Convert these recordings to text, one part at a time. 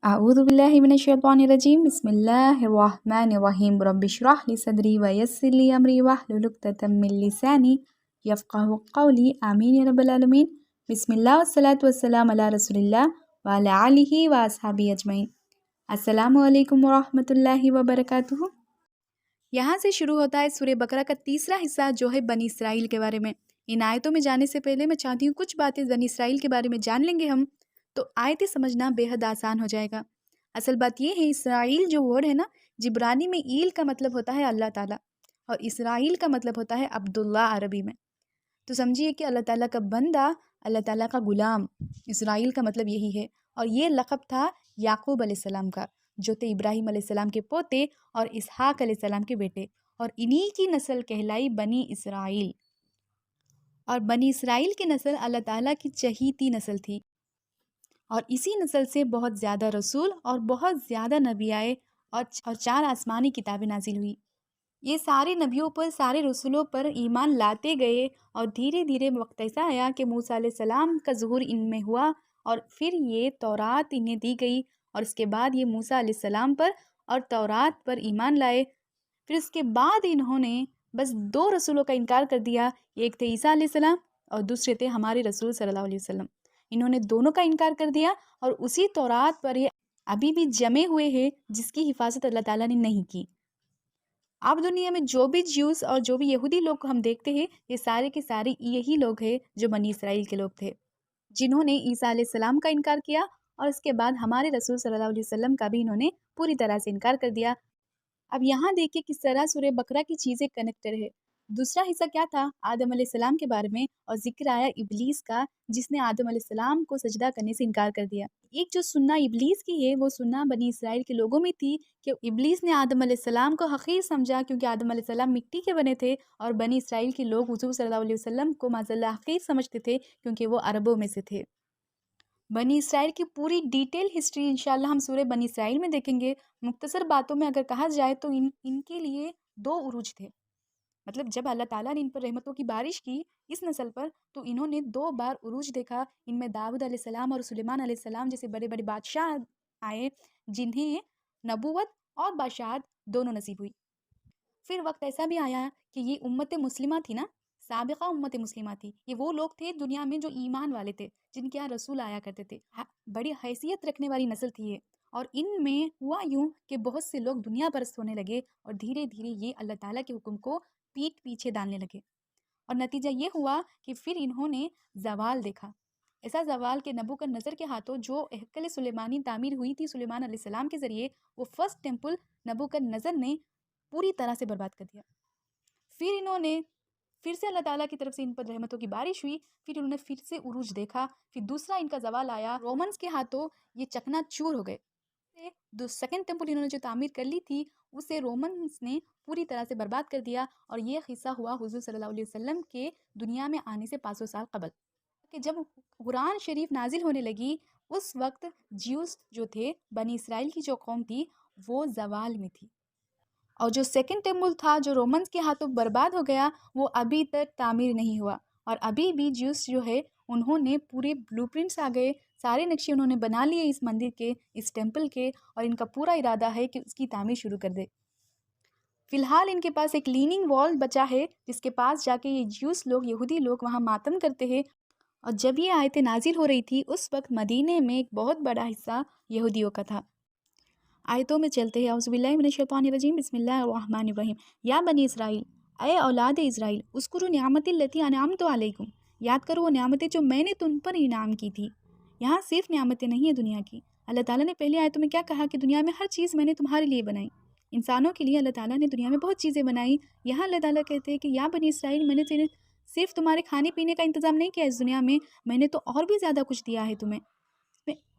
أعوذ بالله من الشيطان الرجيم بسم الله الرحمن الرحيم رب اشرح لي صدري ويسر لي أمري واحلل عقدة من لساني يفقهوا قولي آمين يا رب العالمين بسم الله والصلاة والسلام على رسول الله وعلى آله وأصحابه أجمعين السلام علیکم ورحمۃ اللہ وبرکاتہ۔ یہاں سے شروع ہوتا ہے سورہ بقرہ کا تیسرا حصہ جو ہے بنی اسرائیل کے بارے میں۔ ان آیتوں میں جانے سے پہلے میں چاہتی ہوں کچھ باتیں بنی اسرائیل کے بارے میں جان لیں گے ہم تو آیتیں سمجھنا بے حد آسان ہو جائے گا۔ اصل بات یہ ہے اسرائیل جو ورڈ ہے نا، جبرانی میں ایل کا مطلب ہوتا ہے اللہ تعالیٰ اور اسرائیل کا مطلب ہوتا ہے عبداللہ عربی میں۔ تو سمجھیے کہ اللہ تعالیٰ کا بندہ، اللہ تعالیٰ کا غلام، اسرائیل کا مطلب یہی ہے۔ اور یہ لقب تھا یعقوب علیہ السلام کا، جو تھے ابراہیم علیہ السلام کے پوتے اور اسحاق علیہ السلام کے بیٹے، اور انہی کی نسل کہلائی بنی اسرائیل۔ اور بنی اسرائیل کی نسل اللہ تعالیٰ کی چہیتی نسل تھی، اور اسی نسل سے بہت زیادہ رسول اور بہت زیادہ نبی آئے اور 4 آسمانی کتابیں نازل ہوئی۔ یہ سارے نبیوں پر، سارے رسولوں پر ایمان لاتے گئے، اور دھیرے دھیرے وقت ایسا آیا کہ موسیٰ علیہ السلام کا ظہور ان میں ہوا، اور پھر یہ تورات انہیں دی گئی، اور اس کے بعد یہ موسیٰ علیہ السلام پر اور تورات پر ایمان لائے۔ پھر اس کے بعد انہوں نے بس 2 رسولوں کا انکار کر دیا، ایک تھے عیسیٰ علیہ السلام اور دوسرے تھے ہمارے رسول صلی اللہ علیہ وسلم۔ انہوں نے دونوں کا انکار کر دیا، اور اسی تورات پر یہ ابھی بھی جمے ہوئے ہیں جس کی حفاظت اللہ تعالیٰ نے نہیں کی۔ اب دنیا میں جو بھی جیوز اور جو بھی یہودی لوگ ہم دیکھتے ہیں، یہ سارے کے سارے یہی لوگ ہیں جو بنی اسرائیل کے لوگ تھے، جنہوں نے عیسیٰ علیہ السلام کا انکار کیا، اور اس کے بعد ہمارے رسول صلی اللہ علیہ وسلم کا بھی انہوں نے پوری طرح سے انکار کر دیا۔ اب یہاں دیکھیں کس طرح سورہ بقرہ کی چیزیں کنیکٹڈ ہے۔ دوسرا حصہ کیا تھا؟ آدم علیہ السلام کے بارے میں، اور ذکر آیا ابلیس کا، جس نے آدم علیہ السلام کو سجدہ کرنے سے انکار کر دیا۔ ایک جو سننا ابلیس کی ہے، وہ سننا بنی اسرائیل کے لوگوں میں تھی کہ ابلیس نے آدم علیہ السلام کو حقیر سمجھا، کیونکہ آدم علیہ السلام مٹی کے بنے تھے، اور بنی اسرائیل کے لوگ حضور صلی اللہ علیہ وسلم کو معاذاللہ حقیر سمجھتے تھے، کیونکہ وہ عربوں میں سے تھے۔ بنی اسرائیل کی پوری ڈیٹیل ہسٹری انشاءاللہ ہم سورہ بنی اسرائیل میں دیکھیں گے۔ مختصر باتوں میں اگر کہا جائے تو ان کے لیے 2 عروج تھے، مطلب جب اللہ تعالیٰ نے ان پر رحمتوں کی بارش کی اس نسل پر، تو انہوں نے 2 بار عروج دیکھا۔ ان میں داؤد علیہ السلام اور سلیمان علیہ السلام جیسے بڑے بڑے بادشاہ آئے، جنہیں نبوت اور بادشاہت دونوں نصیب ہوئی۔ پھر وقت ایسا بھی آیا کہ یہ امت مسلمہ تھی نا، سابقہ امت مسلمہ تھی، یہ وہ لوگ تھے دنیا میں جو ایمان والے تھے، جن کے یہاں رسول آیا کرتے تھے، بڑی حیثیت رکھنے والی نسل تھی یہ۔ اور ان میں ہوا یوں کہ بہت سے لوگ دنیا پرست ہونے لگے، اور دھیرے دھیرے یہ اللہ تعالیٰ کے حکم کو پیٹ پیچھے ڈالنے لگے، اور نتیجہ یہ ہوا کہ پھر انہوں نے زوال دیکھا۔ ایسا زوال کہ نبوکدنضر کے ہاتھوں جو ہیکل سلیمانی تعمیر ہوئی تھی سلیمان علیہ السلام کے ذریعے، وہ فرسٹ ٹیمپل نبوکدنضر نے پوری طرح سے برباد کر دیا۔ پھر انہوں نے پھر سے اللہ تعالیٰ کی طرف سے ان پر رحمتوں کی بارش ہوئی، پھر انہوں نے پھر سے عروج دیکھا، پھر دوسرا ان کا زوال آیا، رومنز کے ہاتھوں یہ چکنا چور ہو گئے۔ سیکنڈ ٹیمپل انہوں نے جو تعمیر کر لی تھی، اسے رومنز نے پوری طرح سے برباد کر دیا، اور یہ قصہ ہوا حضور صلی اللہ علیہ وسلم کے دنیا میں آنے سے 500 سال قبل، کہ جب قرآن شریف نازل ہونے لگی اس وقت جیوز جو تھے، بنی اسرائیل کی جو قوم تھی، وہ زوال میں تھی، اور جو سیکنڈ ٹیمپل تھا جو رومنز کے ہاتھوں برباد ہو گیا، وہ ابھی تک تعمیر نہیں ہوا، اور ابھی بھی جیوز جو ہے انہوں نے پورے بلو پرنٹس آ گئے، سارے نقشے انہوں نے بنا لیے اس مندر کے، اس ٹیمپل کے، اور ان کا پورا ارادہ ہے کہ اس کی تعمیر شروع کر دے۔ فی الحال ان کے پاس ایک لیننگ وال بچا ہے، جس کے پاس جا کے یہ جیوز لوگ، یہودی لوگ وہاں ماتم کرتے ہیں۔ اور جب یہ آیتیں نازل ہو رہی تھی اس وقت مدینے میں ایک بہت بڑا حصہ یہودیوں کا تھا۔ آیتوں میں چلتے ہیں، اعوذ باللہ من الشیطان الرجیم بسم اللہ الرحمن الرحیم، یا بنی اسرائیل، اے اولاد اسرائیل، اذکروا نعمتی التی انعمت علیکم، یاد کرو وہ نعمتیں جو میں نے تم پر انعام کی تھی۔ یہاں صرف نعمتیں نہیں ہیں دنیا کی، اللہ تعالیٰ نے پہلے آیتوں میں کیا کہا کہ دنیا میں ہر چیز میں نے تمہارے لیے بنائی، انسانوں کے لیے اللہ تعالیٰ نے دنیا میں بہت چیزیں بنائی۔ یہاں اللہ تعالیٰ کہتے ہیں کہ یا بنی اسرائیل، میں نے صرف تمہارے کھانے پینے کا انتظام نہیں کیا اس دنیا میں نے تو اور بھی زیادہ کچھ دیا ہے تمہیں۔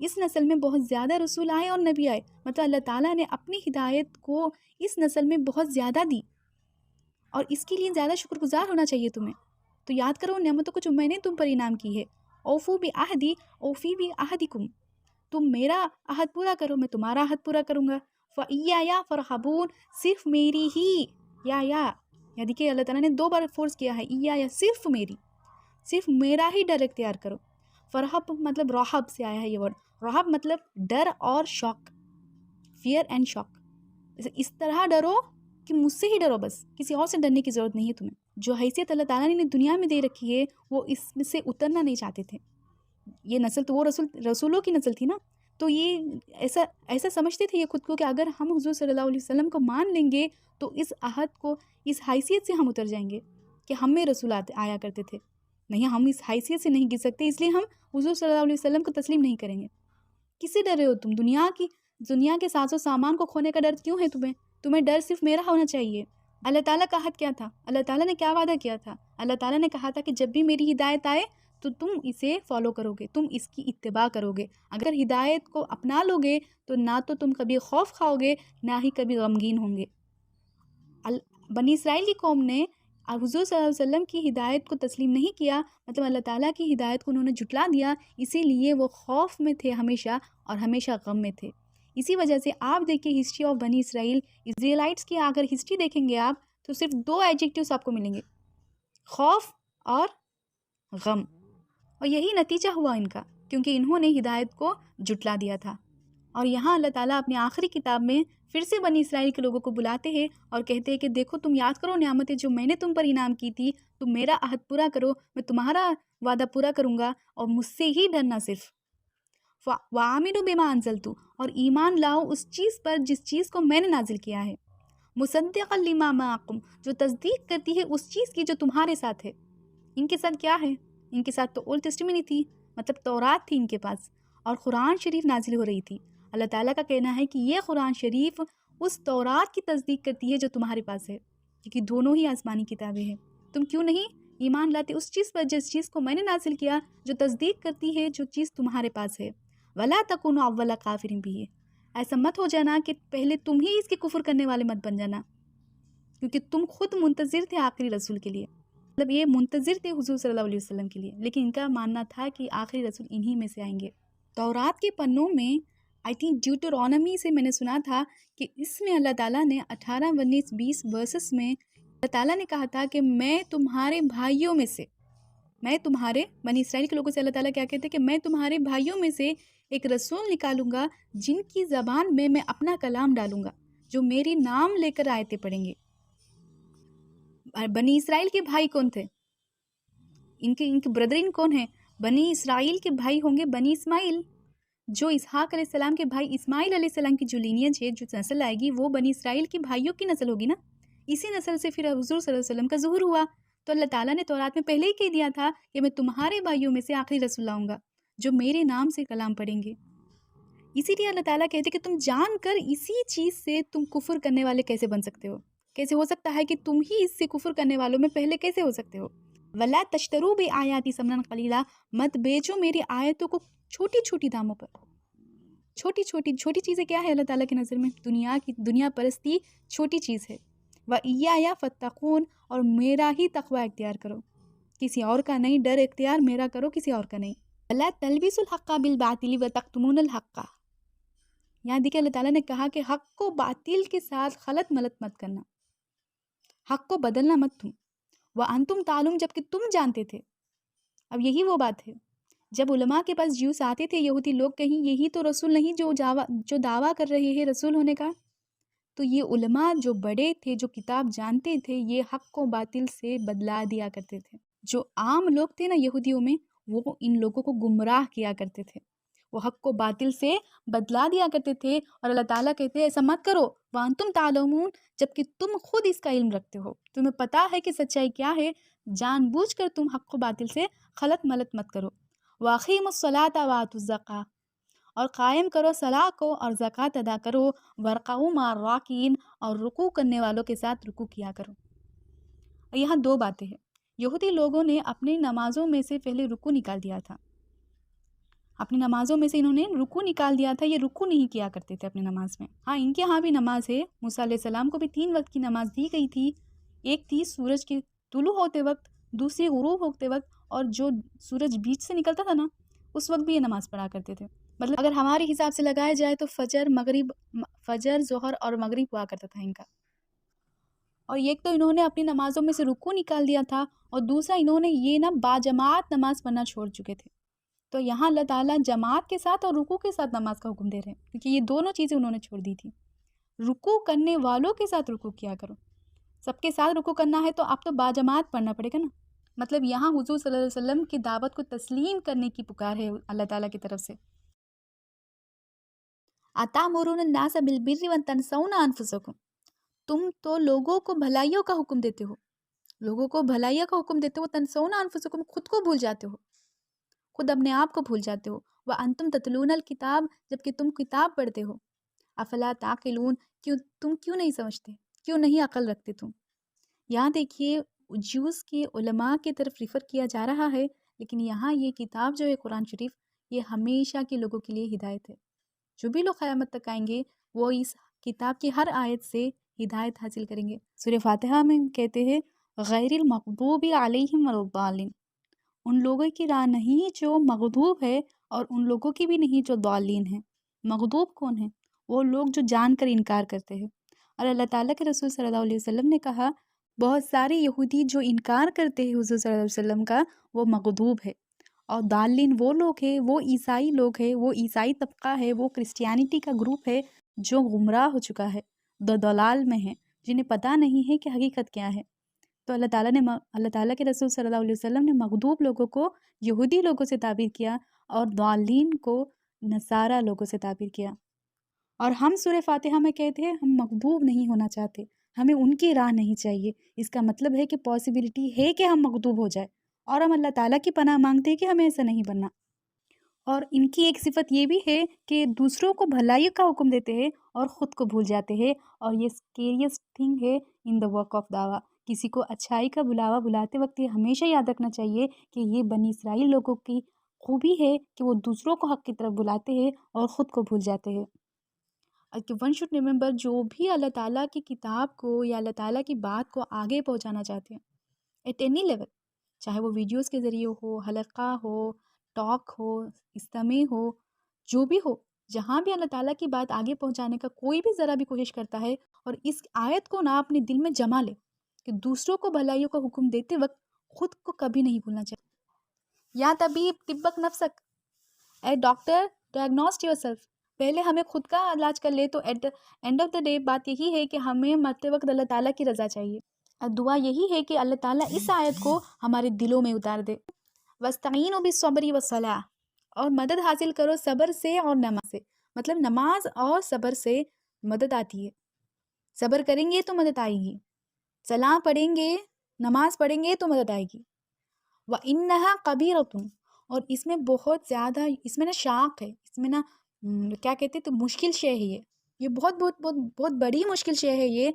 اس نسل میں بہت زیادہ رسول آئے اور نبی آئے، مطلب اللہ تعالیٰ نے اپنی ہدایت کو اس نسل میں بہت زیادہ دی، اور اس کے لیے زیادہ شکر گزار ہونا چاہیے تمہیں۔ تو یاد کرو نعمتوں کو جو میں نے تم پر انعام کی ہے۔ اوفو بعہدی اوفی بعہدکم، تم میرا عہد پورا کرو، میں تمہارا عہد پورا کروں گا۔ فَإِيَّايَ فَارْهَبُونِ، صرف میری ہی، یا دیکھیے اللہ تعالیٰ نے 2 بار فورس کیا ہے، ایّایا، صرف میری، صرف میرا ہی ڈر اختیار کرو۔ فرحب مطلب رحب سے آیا ہے یہ ورڈ. رحب مطلب ڈر اور شوق، فیئر اینڈ شوق. اس طرح ڈرو کہ مجھ سے ہی ڈرو، بس کسی اور سے ڈرنے کی ضرورت نہیں ہے تمہیں. جو حیثیت اللہ تعالیٰ نے دنیا میں دے رکھی ہے وہ اس میں سے اترنا نہیں چاہتے تھے. یہ نسل تو وہ رسولوں کی نسل تھی نا، تو یہ ایسا سمجھتے تھے یہ خود کو کہ اگر ہم حضور صلی اللہ علیہ وسلم کو مان لیں گے تو اس عہد کو، اس حیثیت سے ہم اتر جائیں گے کہ ہم میں رسول آیا کرتے تھے. نہیں، ہم اس حیثیت سے نہیں گر سکتے، اس لیے ہم حضور صلی اللہ علیہ وسلم کو تسلیم نہیں کریں گے. کس سے ڈر رہے ہو تم؟ دنیا کے ساز و سامان کو کھونے کا ڈر کیوں ہے تمہیں ڈر صرف میرا ہونا چاہیے. اللہ تعالیٰ کا عہد کیا تھا؟ اللہ تعالیٰ نے کیا وعدہ کیا تھا؟ اللہ تعالیٰ نے کہا تھا کہ جب بھی میری ہدایت آئے تو تم اسے فالو کرو گے، تم اس کی اتباع کرو گے. اگر ہدایت کو اپنا لو گے تو نہ تو تم کبھی خوف کھاؤ گے، نہ ہی کبھی غمگین ہوں گے. بنی اسرائیل کی قوم نے حضور صلی اللہ علیہ وسلم کی ہدایت کو تسلیم نہیں کیا، مطلب اللہ تعالیٰ کی ہدایت کو انہوں نے جھٹلا دیا، اسی لیے وہ خوف میں تھے ہمیشہ اور ہمیشہ غم میں تھے. اسی وجہ سے آپ دیکھیں ہسٹری آف بنی اسرائیلائٹس کی اگر ہسٹری دیکھیں گے آپ تو صرف 2 ایڈجیکٹیوز آپ کو ملیں گے، خوف اور غم. اور یہی نتیجہ ہوا ان کا، کیونکہ انہوں نے ہدایت کو جھٹلا دیا تھا. اور یہاں اللہ تعالیٰ اپنی آخری کتاب میں پھر سے بنی اسرائیل کے لوگوں کو بلاتے ہیں اور کہتے ہیں کہ دیکھو تم یاد کرو نعمتیں جو میں نے تم پر انعام کی تھی، تم میرا عہد پورا کرو، میں تمہارا وعدہ پورا کروں گا اور مجھ سے ہی ڈرنا صرف. وَآمِنُوا بِمَا أَنزَلْتُ، اور ایمان لاؤ اس چیز پر جس چیز کو میں نے نازل کیا ہے. مُصَدِّقًا لِمَا مَعَكُمْ، جو تصدیق کرتی ہے اس چیز کی جو تمہارے ساتھ ہے. ان کے ساتھ کیا ہے؟ ان کے ساتھ تو اولڈ ٹیسٹمنی تھی، مطلب تورات تھی ان کے پاس، اور قرآن شریف نازل ہو رہی تھی. اللہ تعالیٰ کا کہنا ہے کہ یہ قرآن شریف اس تورات کی تصدیق کرتی ہے جو تمہارے پاس ہے، کیونکہ دونوں ہی آسمانی کتابیں ہیں. تم کیوں نہیں ایمان لاتے اس چیز پر جس چیز کو میں نے نازل کیا، جو تصدیق کرتی ہے جو چیز تمہارے پاس ہے. وَلَا تَكُونُوا أَوَّلَ كَافِرٍ بِهِ، ایسا مت ہو جانا کہ پہلے تم ہی اس کے کفر کرنے والے مت بن جانا، کیونکہ تم خود منتظر تھے آخری رسول کے لیے. مطلب یہ منتظر تھے حضور صلی اللہ علیہ وسلم کے لیے، لیکن ان کا ماننا تھا کہ آخری رسول انہی میں سے آئیں گے. تورات کے پنوں میں آئی تھنک ڈیوٹرونمی سے میں نے سنا تھا کہ اس میں اللہ تعالیٰ نے 18 19 20 ورسز میں اللہ تعالیٰ نے کہا تھا کہ میں تمہارے بھائیوں میں سے، میں تمہارے بنی اسرائیل کے لوگوں سے اللہ تعالیٰ کیا کہتے ہیں کہ میں تمہارے بھائیوں میں سے ایک رسول نکالوں گا جن کی زبان میں اپنا کلام ڈالوں گا، جو میری نام لے کر آیتیں پڑھیں گے. بنی اسرائیل کے بھائی کون تھے؟ ان کے بردرین کون ہیں؟ بنی اسرائیل کے بھائی ہوں گے بنی اسماعیل، جو اسحاق علیہ السلام کے بھائی اسماعیل علیہ السلام کی جو لینیج ہے، جو نسل آئے گی وہ بنی اسرائیل کے بھائیوں کی نسل ہوگی نا. اسی نسل سے پھر حضور صلی اللہ علیہ وسلم کا ظہور ہوا. تو اللہ تعالیٰ نے تورات میں پہلے ہی کہہ دیا تھا کہ میں تمہارے بھائیوں میں سے آخری رسول لاؤں گا جو میرے نام سے کلام پڑھیں گے. اسی لیے اللہ تعالیٰ کہتے کہ تم جان کر اسی چیز سے تم کفر کرنے والے کیسے بن سکتے ہو؟ کیسے ہو سکتا ہے کہ تم ہی اس سے کفر کرنے والوں میں پہلے کیسے ہو سکتے ہو؟ وَلَا تَشْتَرُوا بِآيَاتِي ثَمَنًا قَلِيلًا، مت بیچو میری آیتوں کو چھوٹی چھوٹی داموں پر. چھوٹی چیزیں کیا ہے اللہ تعالیٰ کی نظر میں؟ دنیا پرستی چھوٹی چیز ہے. وَإِيَّايَ فَاتَّقُونِ، اور میرا ہی تقوی اختیار کرو، کسی اور کا نہیں. ڈر اختیار میرا کرو، کسی اور کا نہیں. وَلَا تَلْبِسُوا الْحَقَّ بِالْبَاطِلِ وَتَكْتُمُونَ الْحَقَّ، یہاں دیکھیں اللہ تعالیٰ نے کہا کہ حق کو باطل کے ساتھ خلط ملط مت کرنا، حق کو بدلنا مت تم. وَأَنْتُمْ تَعْلَمُونَ، جبکہ تم جانتے تھے. اب یہی وہ بات ہے، جب علماء کے پاس جیوس آتے تھے یہودی لوگ، کہیں یہی تو رسول نہیں جو دعویٰ کر رہے ہیں رسول ہونے کا، تو یہ علماء جو بڑے تھے، جو کتاب جانتے تھے، یہ حق کو باطل سے بدلا دیا کرتے تھے. جو عام لوگ تھے نا یہودیوں میں، وہ ان لوگوں کو گمراہ کیا کرتے تھے، وہ حق کو باطل سے بدلا دیا کرتے تھے. اور اللہ تعالیٰ کہتے ہیں ایسا مت کرو. وَأَنْتُمْ تَعْلَمُونَ، جبکہ تم خود اس کا علم رکھتے ہو، تمہیں پتہ ہے کہ سچائی کیا ہے، جان بوجھ کر تم حق کو باطل سے خلط ملط مت کرو. وَأَقِیمُوا الصَّلَاةَ وَآتُوا الزَّکَاةَ، اور قائم کرو صلاح کو اور زکوٰۃ ادا کرو. وَارْکَعُوا مَعَ الرَّاکِعِینَ، اور رکوع کرنے والوں کے ساتھ رکوع کیا کرو. یہاں 2 باتیں ہیں. یہودی لوگوں نے اپنی نمازوں میں سے پہلے رکوع نکال دیا تھا، اپنی نمازوں میں سے انہوں نے رکوع نکال دیا تھا. یہ رکوع نہیں کیا کرتے تھے اپنی نماز میں. ہاں، ان کے ہاں بھی نماز ہے. موسیٰ علیہ السلام کو بھی 3 وقت کی نماز دی گئی تھی. ایک تھی سورج کے طلوع ہوتے وقت، دوسری غروب ہوتے وقت، اور جو سورج بیچ سے نکلتا تھا نا اس وقت بھی یہ نماز پڑھا کرتے تھے. مطلب اگر ہمارے حساب سے لگایا جائے تو فجر ظہر اور مغرب ہوا کرتا تھا ان کا. اور ایک تو انہوں نے اپنی نمازوں میں سے رکوع نکال دیا تھا، اور دوسرا انہوں نے یہ نا باجماعت نماز پڑھنا چھوڑ چکے تھے. تو یہاں اللہ تعالیٰ جماعت کے ساتھ اور رکوع کے ساتھ نماز کا حکم دے رہے ہیں، کیونکہ یہ دونوں چیزیں انہوں نے چھوڑ دی تھی۔ رکوع کرنے والوں کے ساتھ رکوع کیا کرو، سب کے ساتھ رکوع کرنا ہے تو آپ تو باجماعت پڑھنا پڑے گا نا۔ مطلب یہاں حضور صلی اللہ علیہ وسلم کی دعوت کو تسلیم کرنے کی پکار ہے اللہ تعالیٰ کی طرف سے۔ اَتَأْمُرُونَ النَّاسَ بِالْبِرِّ وَتَنْسَوْنَ أَنفُسَكُمْ، تم تو لوگوں کو بھلائیوں کا حکم دیتے ہو، لوگوں کو بھلائیوں کا حکم دیتے ہو، تنسون انفسکم، خود کو بھول جاتے ہو، خود اپنے آپ کو بھول جاتے ہو، وَأَنْتُمْ تَتْلُونَ الْكِتَابَ، جبکہ تم کتاب پڑھتے ہو، افلا تعقلون، تم کیوں نہیں سمجھتے، کیوں نہیں عقل رکھتے تم۔ یہاں دیکھیے جوز کے علماء کی طرف ریفر کیا جا رہا ہے، لیکن یہاں یہ کتاب جو ہے قرآن شریف، یہ ہمیشہ کے لوگوں کے لیے ہدایت ہے۔ جو بھی لوگ قیامت تک آئیں گے وہ اس کتاب کی ہر آیت سے ہدایت حاصل کریں گے۔ سورہ فاتحہ میں کہتے ہیں غیر المغضوب علیہم ولا الضالین، ان لوگوں کی راہ نہیں جو مغضوب ہے اور ان لوگوں کی بھی نہیں جو ضالین ہیں۔ مغضوب کون ہیں؟ وہ لوگ جو جان کر انکار کرتے ہیں۔ اور اللہ تعالیٰ کے رسول صلی اللہ علیہ وسلم نے کہا بہت سارے یہودی جو انکار کرتے ہیں حضور صلی اللہ علیہ وسلم کا، وہ مغضوب ہے، اور ضالین وہ لوگ ہیں، وہ عیسائی لوگ ہیں، وہ عیسائی طبقہ ہے، وہ کرسچینٹی کا گروپ ہے جو گمراہ ہو چکا ہے، دلال میں ہے، جنہیں پتہ نہیں ہے کہ حقیقت کیا ہے۔ تو اللہ تعالیٰ کے رسول صلی اللہ علیہ وسلم نے مغضوب لوگوں کو یہودی لوگوں سے تعبیر کیا اور ضالین کو نصارہ لوگوں سے تعبیر کیا۔ اور ہم سورہ فاتحہ میں کہتے ہیں ہم مغضوب نہیں ہونا چاہتے، ہمیں ان کی راہ نہیں چاہیے۔ اس کا مطلب ہے کہ پاسبلٹی ہے کہ ہم مغضوب ہو جائے، اور ہم اللہ تعالیٰ کی پناہ مانگتے ہیں کہ ہمیں ایسا نہیں بننا۔ اور ان کی ایک صفت یہ بھی ہے کہ دوسروں کو بھلائی کا حکم دیتے ہیں اور خود کو بھول جاتے ہیں، اور یہ اسکیریسٹ تھنگ ہے ان دا ورک آف دعویٰ۔ کسی کو اچھائی کا بلاوا بلاتے وقت یہ ہمیشہ یاد رکھنا چاہیے کہ یہ بنی اسرائیل لوگوں کی خوبی ہے کہ وہ دوسروں کو حق کی طرف بلاتے ہیں اور خود کو بھول جاتے ہیں۔ ون شوڈ ریممبر، جو بھی اللہ تعالیٰ کی کتاب کو یا اللہ تعالیٰ کی بات کو آگے پہنچانا چاہتے ہیں ایٹ اینی لیول، چاہے وہ ویڈیوز کے ذریعے ہو، حلقہ ہو، ٹاک ہو، اجتماع ہو، جو بھی ہو، جہاں بھی اللہ تعالیٰ کی بات آگے پہنچانے کا کوئی بھی ذرا بھی کوشش کرتا ہے، اور اس آیت کو نہ اپنے دل میں جما لے کہ دوسروں کو بھلائیوں کا حکم دیتے وقت خود کو کبھی نہیں بھولنا چاہیے۔ یا طبیب طبک نفسک، اے ڈاکٹر ڈائگنوسٹ یور سیلف، پہلے ہمیں خود کا علاج کر لے۔ تو at the end of the day بات یہی ہے کہ ہمیں مرتے وقت اللہ تعالیٰ کی رضا چاہیے، اور دعا یہی ہے کہ اللہ تعالیٰ اس آیت کو ہمارے دلوں میں اتار دے۔ وَاسْتَعِینُوا بِالصَّبْرِ وَالصَّلَاةِ، اور مدد حاصل کرو صبر سے اور نماز سے۔ مطلب نماز اور صبر سے مدد آتی ہے، صبر کریں گے تو مدد آئے گی، صلاح پڑھیں گے، نماز پڑھیں گے تو مدد آئے گی۔ وَإِنَّهَا قَبِيرَةٌ، اور اس میں بہت زیادہ، اس میں نا شاق ہے، اس میں نا کیا کہتے ہیں تو مشکل شے ہے، یہ بہت بہت بہت بہت بڑی مشکل شے ہے یہ،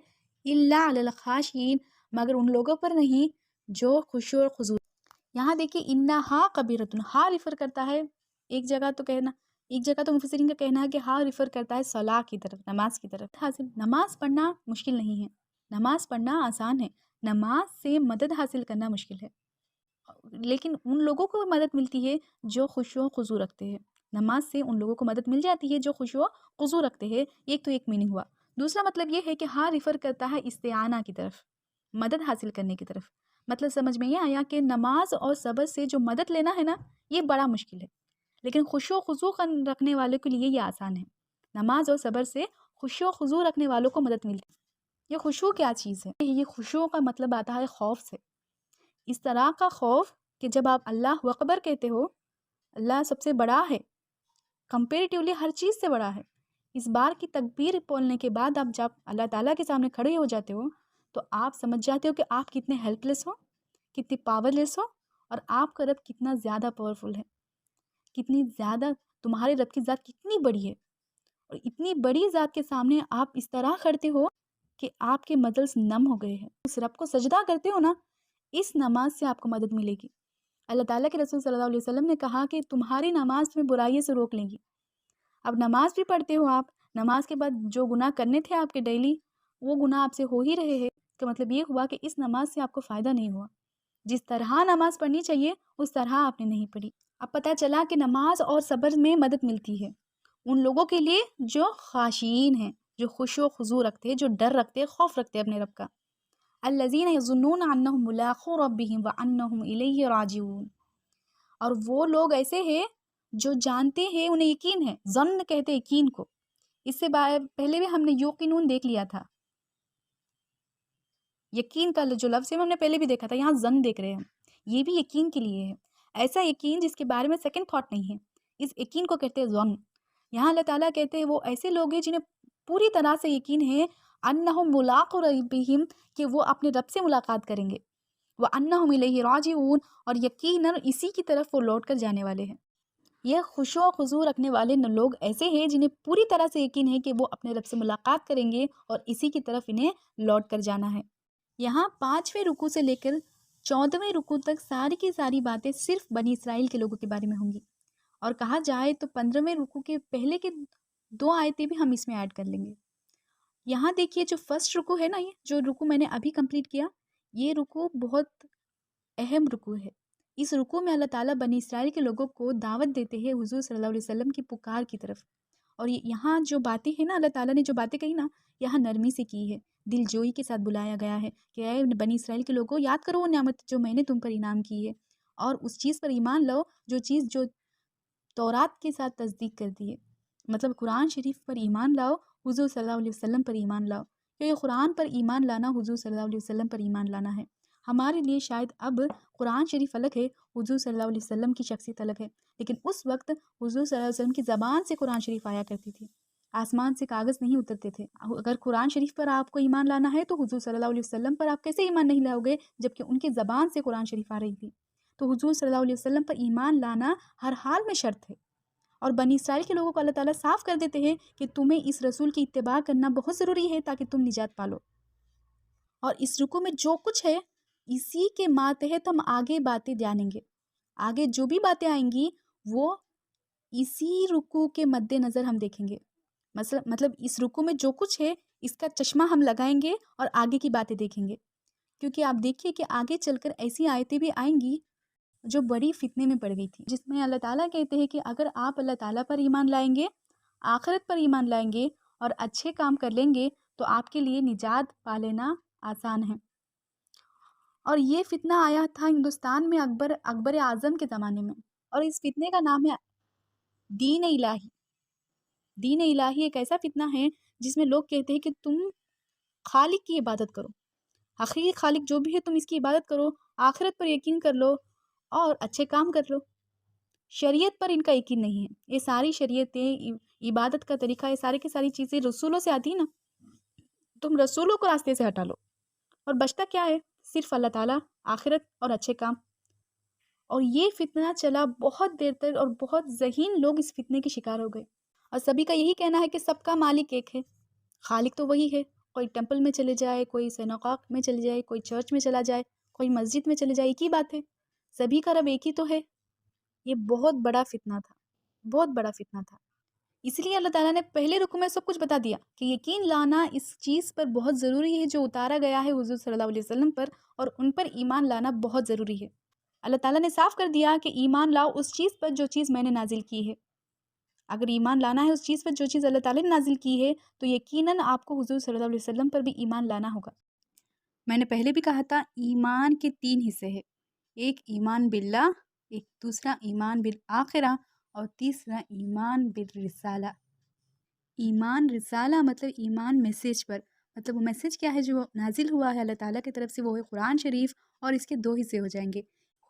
إِلَّا عَلَى الْخَاشِعِينَ، مگر ان لوگوں پر نہیں جو خشوع اور خضوع۔ یہاں دیکھیے إِنَّهَا قَبِيرَةٌ، ہاں ریفر کرتا ہے، ایک جگہ تو مفسرین کا کہنا ہے کہ ہاں ریفر کرتا ہے صلاح کی طرف، نماز کی طرف۔ حاصل نماز پڑھنا مشکل نہیں ہے، نماز پڑھنا آسان ہے، نماز سے مدد حاصل کرنا مشکل ہے، لیکن ان لوگوں کو مدد ملتی ہے جو خشوع و خضوع رکھتے ہیں۔ نماز سے ان لوگوں کو مدد مل جاتی ہے جو خشوع و خضوع رکھتے ہیں۔ ایک تو ایک میننگ ہوا۔ دوسرا مطلب یہ ہے کہ ہاں ریفر کرتا ہے استعانہ کی طرف، مدد حاصل کرنے کی طرف۔ مطلب سمجھ میں یہ آیا کہ نماز اور صبر سے جو مدد لینا ہے نا، یہ بڑا مشکل ہے، لیکن خشوع و خضوع رکھنے والے کے لیے یہ آسان ہے۔ نماز اور صبر سے خشوع و خضوع رکھنے والوں کو مدد ملتی ہے۔ یہ خشوع کیا چیز ہے؟ یہ خشوع کا مطلب آتا ہے خوف سے، اس طرح کا خوف کہ جب آپ اللہ اکبر کہتے ہو، اللہ سب سے بڑا ہے، کمپیریٹیولی ہر چیز سے بڑا ہے، اس بار کی تکبیر بولنے کے بعد آپ جب اللہ تعالیٰ کے سامنے کھڑے ہو جاتے ہو تو آپ سمجھ جاتے ہو کہ آپ کتنے ہیلپ لیس ہو، کتنی پاور لیس ہو، اور آپ کا رب کتنا زیادہ پاورفل ہے، کتنی زیادہ تمہارے رب کی ذات کتنی بڑی ہے، اور اتنی بڑی ذات کے سامنے آپ اس طرح کھڑتے ہو کہ آپ کے مزلز نم ہو گئے ہیں، اس رب کو سجدہ کرتے ہو نا، اس نماز سے آپ کو مدد ملے گی۔ اللہ تعالیٰ کے رسول صلی اللہ علیہ وسلم نے کہا کہ تمہاری نماز تمہیں برائیوں سے روک لیں گی۔ اب نماز بھی پڑھتے ہو آپ، نماز کے بعد جو گناہ کرنے تھے آپ کے ڈیلی، وہ گناہ آپ سے ہو ہی رہے ہیں، تو مطلب یہ ہوا کہ اس نماز سے آپ کو فائدہ نہیں ہوا، جس طرح نماز پڑھنی چاہیے اس طرح آپ نے نہیں پڑھی۔ اب پتہ چلا کہ نماز اور صبر میں مدد ملتی ہے ان لوگوں کے لیے جو خاشعین ہیں، جو خشوع و خضوع رکھتے ہیں، جو ڈر رکھتے ہیں، خوف رکھتے ہیں اپنے رب کا۔ الذین یظنون انہم ملاقو ربہم وانہم الیہ راجعون، اور وہ لوگ ایسے ہیں جو جانتے ہیں انہیں یقین ہے، ظن کہتے یقین کو. اس سے پہلے بھی ہم نے یوقنون دیکھ لیا تھا. یقین کا جو لفظ ہے ہم نے پہلے بھی دیکھا تھا، یہاں ظن دیکھ رہے ہیں ہم. یہ بھی یقین کے لیے ہے، ایسا یقین جس کے بارے میں سیکنڈ تھاٹ نہیں ہے، اس یقین کو کہتے ہیں ظن. یہاں اللہ تعالیٰ کہتے ہیں وہ ایسے لوگ ہیں جنہیں پوری طرح سے یقین ہے انہم ملاقو ربہم، کہ وہ اپنے رب سے ملاقات کریں گے، وانہم الیہ راجعون، اور یقیناً اسی کی طرف وہ لوٹ کر جانے والے ہیں. یہ خشوع و خضوع رکھنے والے لوگ ایسے ہیں جنہیں پوری طرح سے یقین ہے کہ وہ اپنے رب سے ملاقات کریں گے اور اسی کی طرف انہیں لوٹ کر جانا ہے. یہاں 5ویں رکوع سے لے کر 14ویں رکوع تک ساری کی ساری باتیں صرف بنی اسرائیل کے لوگوں کے بارے میں ہوں گی، اور کہا جائے تو 15ویں رکوع کے پہلے کے 2 آیتیں بھی ہم اس میں ایڈ کر لیں گے. یہاں دیکھیے جو فرسٹ رکوع ہے نا، یہ جو رکوع میں نے ابھی کمپلیٹ کیا، یہ رکوع بہت اہم رکوع ہے. اس رکوع میں اللہ تعالیٰ بنی اسرائیل کے لوگوں کو دعوت دیتے ہیں حضور صلی اللہ علیہ وسلم کی پکار کی طرف. اور یہاں جو باتیں ہیں نا، اللہ تعالیٰ نے جو باتیں کہی نا، یہاں نرمی سے کی ہے، دل جوئی کے ساتھ بلایا گیا ہے کہ اے بنی اسرائیل کے لوگوں، یاد کرو وہ نعمت جو میں نے تم پر انعام کی ہے، اور اس چیز پر ایمان لاؤ جو چیز جو تورات کے ساتھ تصدیق کرتی ہے. مطلب قرآن شریف پر ایمان لاؤ، حضور صلی اللہ علیہ وسلم پر ایمان لاؤ، کیونکہ قرآن پر ایمان لانا حضور صلی اللہ علیہ وسلم پر ایمان لانا ہے. ہمارے لیے شاید اب قرآن شریف الگ ہے، حضور صلی اللہ علیہ وسلم کی شخصیت الگ ہے، لیکن اس وقت حضور صلی اللہ علیہ وسلم کی زبان سے قرآن شریف آیا کرتی تھی، آسمان سے کاغذ نہیں اترتے تھے. اگر قرآن شریف پر آپ کو ایمان لانا ہے تو حضور صلی اللہ علیہ وسلم پر آپ کیسے ایمان نہیں لاؤ گے جبکہ ان کی زبان سے قرآن شریف آ رہی تھی. تو حضور صلی اللہ علیہ وسلم پر ایمان لانا ہر حال میں شرط ہے. اور بنی اسرائیل کے لوگوں کو اللہ تعالیٰ صاف کر دیتے ہیں کہ تمہیں اس رسول کی اتباع کرنا بہت ضروری ہے تاکہ تم نجات پالو. اور اس رکوع میں جو کچھ ہے اسی کے ماتحت ہم آگے باتیں جانیں گے. آگے جو بھی باتیں آئیں گی وہ اسی رکوع کے مد نظر ہم دیکھیں گے. مطلب اس رکوع میں جو کچھ ہے اس کا چشمہ ہم لگائیں گے اور آگے کی باتیں دیکھیں گے. کیونکہ آپ دیکھیے کہ آگے چل کر ایسی آیتیں بھی آئیں گی جو بڑی فتنے میں پڑ گئی تھی، جس میں اللہ تعالیٰ کہتے ہیں کہ اگر آپ اللہ تعالیٰ پر ایمان لائیں گے، آخرت پر ایمان لائیں گے اور اچھے کام کر لیں گے تو آپ کے لیے نجات پا لینا آسان ہے. اور یہ فتنہ آیا تھا ہندوستان میں اکبر اعظم کے زمانے میں، اور اس فتنے کا نام ہے دین الہی. دین الہی ایک ایسا فتنہ ہے جس میں لوگ کہتے ہیں کہ تم خالق کی عبادت کرو، حقیقی خالق جو بھی ہے تم اس کی عبادت کرو، آخرت پر یقین کر لو اور اچھے کام کر لو. شریعت پر ان کا یقین نہیں ہے. یہ ساری شریعتیں، عبادت کا طریقہ، یہ ساری کی ساری چیزیں رسولوں سے آتی ہیں نا، تم رسولوں کو راستے سے ہٹا لو اور بچتا کیا ہے؟ صرف اللہ تعالیٰ، آخرت اور اچھے کام. اور یہ فتنہ چلا بہت دیر تک اور بہت ذہین لوگ اس فتنے کے شکار ہو گئے. اور سبھی کا یہی کہنا ہے کہ سب کا مالک ایک ہے، خالق تو وہی ہے. کوئی ٹیمپل میں چلے جائے، کوئی سیناگوگ میں چلے جائے، کوئی چرچ میں چلا جائے، کوئی مسجد میں چلے جائے، ایک ہی بات ہے، سبھی کا رب ایک ہی تو ہے. یہ بہت بڑا فتنہ تھا، بہت بڑا فتنہ تھا. اس لیے اللہ تعالیٰ نے پہلے رکوع میں سب کچھ بتا دیا کہ یقین لانا اس چیز پر بہت ضروری ہے جو اتارا گیا ہے حضور صلی اللہ علیہ وسلم پر، اور ان پر ایمان لانا بہت ضروری ہے. اللہ تعالیٰ نے صاف کر دیا کہ ایمان لاؤ اس چیز پر جو چیز میں نے نازل کی ہے. اگر ایمان لانا ہے اس چیز پر جو چیز اللہ تعالیٰ نے نازل کی ہے تو یقیناً آپ کو حضور صلی اللہ علیہ وسلم پر بھی ایمان لانا ہوگا. میں نے پہلے بھی کہا تھا ایمان کے 3 حصے ہیں، ایک ایمان باللہ، ایک دوسرا ایمان بالآخرہ، اور تیسرا ایمان بالرسالہ. ایمان رسالہ مطلب ایمان میسیج پر. مطلب وہ میسیج کیا ہے جو نازل ہوا ہے اللہ تعالیٰ کی طرف سے، وہ ہے قرآن شریف، اور اس کے 2 حصے ہو جائیں گے،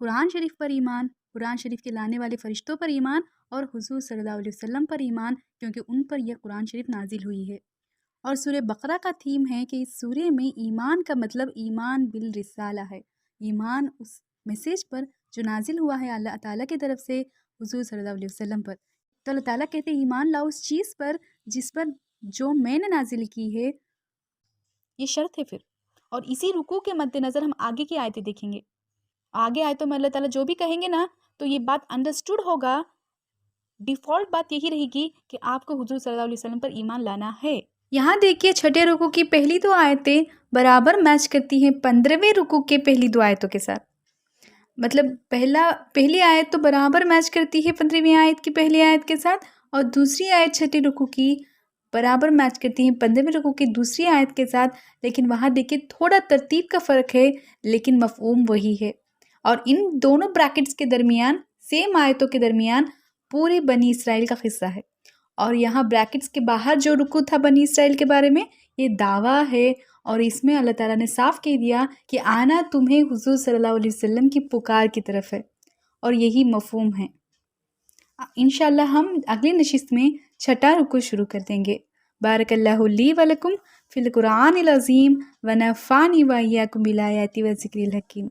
قرآن شریف پر ایمان، قرآن شریف کے لانے والے فرشتوں پر ایمان، اور حضور صلی اللہ علیہ وسلم پر ایمان، کیونکہ ان پر یہ قرآن شریف نازل ہوئی ہے. اور سورہ بقرہ کا تھیم ہے کہ اس سورہ میں ایمان کا مطلب ایمان بالرسالہ ہے، ایمان اس میسیج پر جو نازل ہوا ہے اللہ تعالیٰ کی طرف سے حضور صلی اللہ علیہ وسلم پر. تو اللہ تعالیٰ کہتے ہیں ایمان لاؤ اس چیز پر جس پر جو میں نے نازل کی ہے. یہ شرط ہے پھر. اور اسی رکوع کے مد نظر ہم آگے کی آیتیں دیکھیں گے. آگے آیتوں میں اللہ تعالیٰ جو بھی کہیں گے نا تو یہ بات انڈرسٹوڈ ہوگا. ڈیفالٹ بات یہی رہے گی کہ آپ کو حضور صلی اللہ علیہ وسلم پر ایمان لانا ہے. یہاں دیکھیے چھٹے رکوع کی پہلی 2 آیتیں برابر میچ کرتی ہیں 15ویں رکوع کے پہلی 2 آیتوں کے ساتھ. مطلب پہلی آیت تو برابر میچ کرتی ہے 15ویں آیت کی پہلی آیت کے ساتھ، اور دوسری آیت چھٹے رکوع کی برابر میچ کرتی ہیں 15ویں رکوع کی دوسری آیت کے ساتھ. لیکن وہاں دیکھیے تھوڑا ترتیب کا فرق ہے لیکن مفہوم وہی ہے. اور ان دونوں بریکٹس کے درمیان، سیم آیتوں کے درمیان پورے بنی اسرائیل کا قصہ ہے، اور یہاں بریکٹس کے باہر جو رکو تھا بنی اسرائیل کے بارے میں، یہ دعویٰ ہے، اور اس میں اللہ تعالیٰ نے صاف کہہ دیا کہ آنا تمہیں حضور صلی اللہ علیہ وسلم کی پکار کی طرف ہے، اور یہی مفہوم ہے۔ انشاءاللہ ہم اگلی نشست میں 6واں رکو شروع کر دیں گے۔ بارک اللہ لی ولکم فی القرآن العظیم ونفعنی وایاکم بالآیات والذکر الحکیم۔